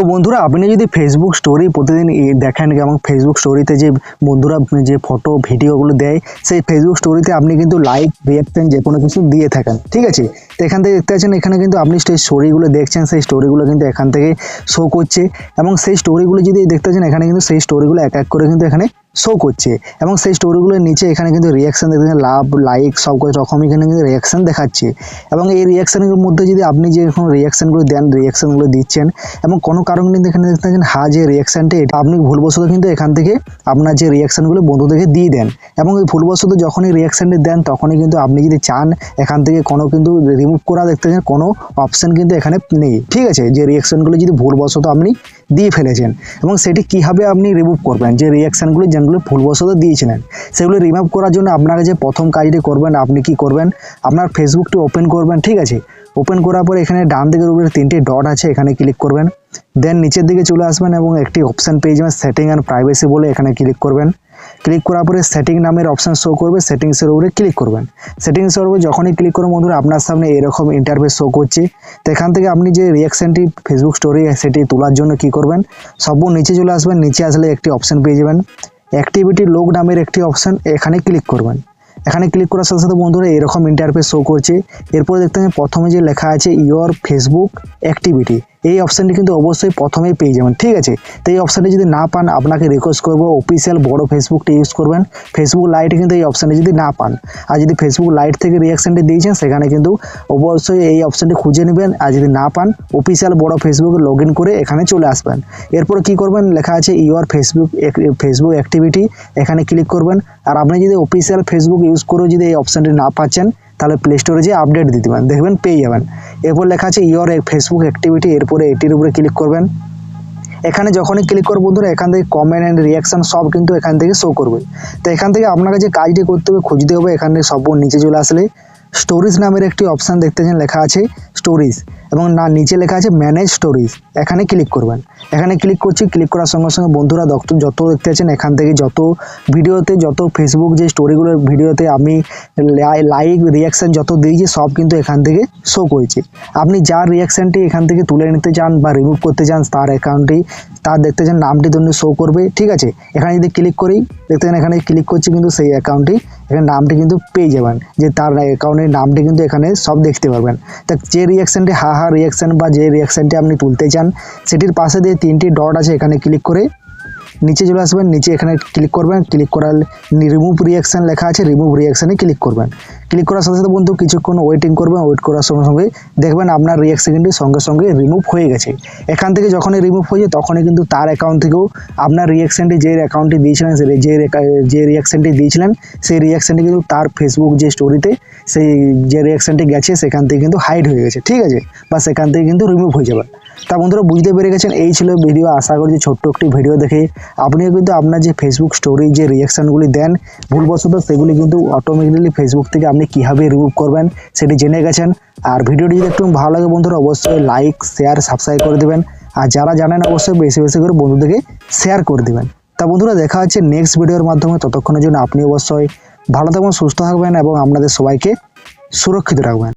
তো বন্ধুরা আপনি যদি ফেসবুক স্টোরি প্রতিদিন দেখেন এবং ফেসবুক স্টোরিতে যে বন্ধুরা যে ফটো ভিডিওগুলো দেয় সেই ফেসবুক স্টোরিতে আপনি কিন্তু লাইক রিঅ্যাকশন যে কোনো কিছু দিয়ে থাকেন, ঠিক আছে। তো এখান থেকে দেখতে পাচ্ছেন এখানে কিন্তু আপনি সেই স্টোরিগুলো দেখছেন, সেই স্টোরিগুলো কিন্তু এখান থেকে শো করছে এবং সেই স্টোরিগুলো যদি দেখতে পাচ্ছেন এখানে কিন্তু সেই স্টোরিগুলো এক এক করে কিন্তু এখানে শো করছে এবং সেই স্টোরিগুলোর নিচে এখানে কিন্তু রিঅ্যাকশন দেখতে লাভ লাইক সব রকম এখানে কিন্তু রিঅ্যাকশন দেখাচ্ছে এবং এই রিঅ্যাকশনের মধ্যে যদি আপনি যে এখন রিঅ্যাকশনগুলো দেন, রিঅ্যাকশনগুলো দিচ্ছেন এবং কোনো কারণ কিন্তু এখানে দেখতে পাচ্ছেন যে রিঅ্যাকশনটা এটা আপনি ভুলবশত কিন্তু এখান থেকে আপনার যে রিঅ্যাকশনগুলো বন্ধুদেরকে দিয়ে দেন এবং এই ভুলবশত যখনই রিঅ্যাকশনটি দেন তখনই কিন্তু আপনি যদি চান এখান থেকে কোনো কিন্তু রিমুভ করা দেখতে পাচ্ছেন কোনো অপশন কিন্তু এখানে নেই, ঠিক আছে। যে রিঅ্যাকশনগুলো যদি ভুলবশত আপনি দিয়ে ফেলেছেন এবং সেটি কীভাবে আপনি রিমুভ করবেন, যে রিঅ্যাকশনগুলো যেগুলো ভুলবশত দিয়েছিলেন সেগুলো রিমুভ করার জন্য আপনাকে যে প্রথম কাজটি করবেন আপনি কি করবেন, আপনার ফেসবুকটি ওপেন করবেন, ঠিক আছে। ওপেন করার পর এখানে ডান দিকের উপরে তিনটি ডট আছে, এখানে ক্লিক করবেন। দেন নিচের দিকে চলে আসবেন এবং একটি অপশান পেয়ে যাবেন সেটিং অ্যান্ড প্রাইভেসি বলে, এখানে ক্লিক করবেন। ক্লিক করার পরে সেটিং নামের অপশান শো করবে, সেটিংসের উপরে ক্লিক করবেন। সেটিংসের উপরে যখনই ক্লিক করবেন বন্ধুরা আপনার সামনে এরকম ইন্টারফেস শো করছে। তো এখান থেকে আপনি যে রিঅ্যাকশনটি ফেসবুক স্টোরি সেটি তোলার জন্য কি করবেন, সব নিচে চলে আসবেন। নিচে আসলে একটি অপশান পেয়ে যাবেন অ্যাক্টিভিটি লগ নামের একটি অপশান, এখানে ক্লিক করবেন। এখানে ক্লিক করার সাথে সাথে বন্ধুরা এরকম ইন্টারফেস শো করছে। এরপরে দেখতে পাচ্ছেন প্রথমে যে লেখা আছে ইয়োর ফেসবুক অ্যাক্টিভিটি, এই অপশানটি কিন্তু অবশ্যই প্রথমেই পেয়ে যাবেন, ঠিক আছে। তো এই অপশানটি যদি না পান আপনাকে রিকোয়েস্ট করবো অফিসিয়াল বড় ফেসবুকটি ইউজ করবেন। ফেসবুক লাইটে কিন্তু এই অপশানটি যদি না পান, আর যদি ফেসবুক লাইট থেকে রিঅ্যাকশনটি দিয়েছেন সেখানে কিন্তু অবশ্যই এই অপশানটি খুঁজে নেবেন, আর যদি না পান অফিসিয়াল বড় ফেসবুকে লগ ইন করে এখানে চলে আসবেন। এরপর কি করবেন, লেখা আছে ইয়োর ফেসবুক অ্যাক্টিভিটি, এখানে ক্লিক করবেন। আর আপনি যদি অফিসিয়াল ফেসবুক ইউজ করেও যদি এই অপশানটি না পাচ্ছেন তাহলে প্লে স্টোরে যে আপডেট দিয়ে দেবেন, দেখবেন পেয়ে যাবেন। এরপর লেখা আছে ইয়োর ফেসবুক অ্যাক্টিভিটি, এরপরে এটির উপরে ক্লিক করবেন। এখানে যখনই ক্লিক করবো বন্ধুরা এখান থেকে কমেন্ট অ্যান্ড রিঅ্যাকশন সব কিন্তু এখান থেকে শো করবে। তো এখান থেকে আপনাকে যে কাজটি করতে হবে খুঁজতে হবে, এখানে সব নিচে চলে আসলে স্টোরিজ নামের একটি অপশান দেখতে পাচ্ছেন লেখা আছে স্টোরিজ এবং নিচে লেখা আছে ম্যানেজ স্টোরিজ, এখানে ক্লিক করবেন। এখানে ক্লিক করছি, ক্লিক করার সঙ্গে সঙ্গে বন্ধুরা যত দেখতে পাচ্ছেন এখান থেকে যত ভিডিওতে যত ফেসবুক যে স্টোরিগুলোর ভিডিওতে আমি লাইক রিঅ্যাকশান যত দিয়েছি সব কিন্তু এখান থেকে শো করেছি। আপনি যার রিঅ্যাকশানটি এখান থেকে তুলে নিতে চান বা রিমুভ করতে চান তার অ্যাকাউন্টটি তার দেখতে চান নামটি ধরুন শো করবে, ঠিক আছে। এখানে যদি ক্লিক করি দেখতে চান এখানে ক্লিক করছি কিন্তু সেই অ্যাকাউন্টটি এখানে নামটি কিন্তু পেয়ে যাবেন, যে তার অ্যাকাউন্টের নামটি কিন্তু এখানে সব দেখতে পারবেন। তা যে রিঅ্যাকশানটি হা রিঅ্যাকশান বা যে রিঅ্যাকশানটি আপনি তুলতে চান সেটির পাশে দিয়ে তিনটি ডট আছে, এখানে ক্লিক করে নিচে চলে আসবেন। নিচে এখানে ক্লিক করবেন, ক্লিক করার রিমুভ রিঅ্যাকশান লেখা আছে, রিমুভ রিঅ্যাকশানে ক্লিক করবেন। ক্লিক করার সাথে সাথে বন্ধু কিছুক্ষণ ওয়েটিং করবেন, ওয়েট করার সঙ্গে সঙ্গে দেখবেন আপনার রিঅ্যাকশানটি সঙ্গে সঙ্গে রিমুভ হয়ে গেছে। এখান থেকে যখনই রিমুভ হয়ে যায় তখনই কিন্তু তার অ্যাকাউন্ট থেকেও আপনার রিঅ্যাকশানটি যে অ্যাকাউন্টটি দিয়েছিলেন যে রিঅ্যাকশানটি দিয়েছিলেন সেই রিঅ্যাকশানটি কিন্তু তার ফেসবুক যে স্টোরিতে সেই যে রিঅ্যাকশানটি গেছে সেখান থেকে কিন্তু হাইড হয়ে গেছে, ঠিক আছে, বা সেখান থেকে কিন্তু রিমুভ হয়ে যাবে। তা বন্ধুরা বুঝতে পেরে গেছেন, এই ছিল ভিডিও। আশা করি যে ছোট্ট একটি ভিডিও দেখে আপনিও কিন্তু আপনার যে ফেসবুক স্টোরি যে রিঅ্যাকশানগুলি দেন ভুলবশত সেগুলি কিন্তু অটোমেটিক্যালি ফেসবুক থেকে আপনি কীভাবে রিমুভ করবেন সেটি জেনে গেছেন। আর ভিডিওটি যদি একটু ভালো লাগে বন্ধুরা অবশ্যই লাইক শেয়ার সাবস্ক্রাইব করে দেবেন, আর যারা জানেন অবশ্যই বেশি বেশি করে বন্ধুদেরকে শেয়ার করে দেবেন। তা বন্ধুরা দেখা হচ্ছে নেক্সট ভিডিওর মাধ্যমে, ততক্ষণের জন্য আপনি অবশ্যই ভালো থাকবেন, সুস্থ থাকবেন এবং আপনাদের সবাইকে সুরক্ষিত রাখবেন।